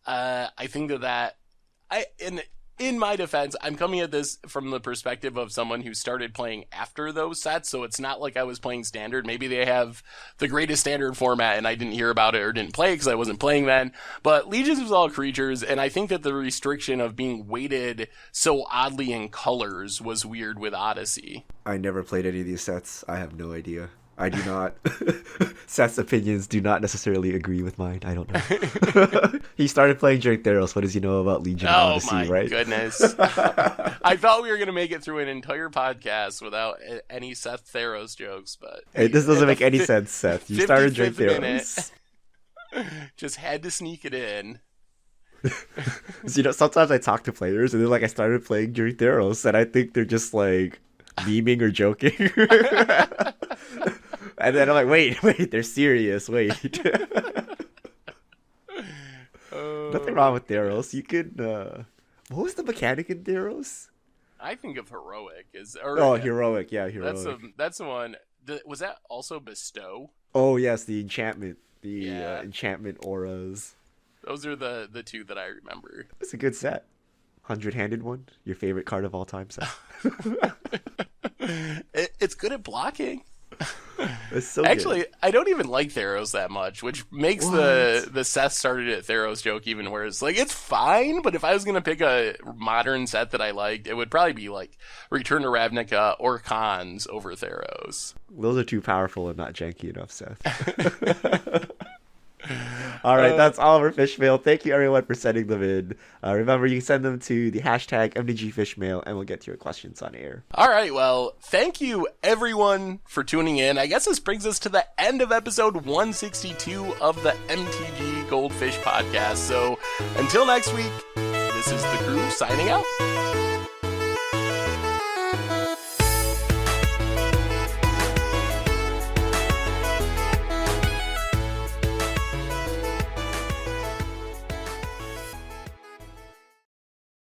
I think and in my defense, I'm coming at this from the perspective of someone who started playing after those sets, so it's not like I was playing standard. Maybe they have the greatest standard format and I didn't hear about it or didn't play because I wasn't playing then. But Legions was all creatures, and I think that the restriction of being weighted so oddly in colors was weird with Odyssey. I never played any of these sets. I have no idea. I do not. Seth's opinions do not necessarily agree with mine. I don't know. He started playing during Theros. What does he know about Legion and Odyssey, my right? Goodness. I thought we were going to make it through an entire podcast without any Seth Theros jokes, but... Hey, this doesn't make any sense, Seth. You started during Theros. Just had to sneak it in. So, sometimes I talk to players, and they're like, I started playing during Theros, and I think they're just, like, memeing or joking. And then I'm like, wait, they're serious. Wait. Nothing wrong with Theros. You could, what was the mechanic in Theros? I think of Heroic. Heroic. Yeah, Heroic. That's the one. Was that also Bestow? Oh, yes, the enchantment. Enchantment auras. Those are the two that I remember. It's a good set. 100-handed one. Your favorite card of all time set. It's good at blocking. It's so Actually, good. I don't even like Theros that much, which makes the Seth started at Theros joke even worse. Like, it's fine, but if I was going to pick a modern set that I liked, it would probably be like Return to Ravnica or Khans over Theros. Those are too powerful and not janky enough, Seth. All right, that's all of our fish mail. Thank you, everyone, for sending them in. Remember, you can send them to the hashtag MDGFishmail, and we'll get to your questions on air. All right, well, thank you, everyone, for tuning in. I guess this brings us to the end of episode 162 of the MTG Goldfish podcast. So until next week, this is the crew signing out.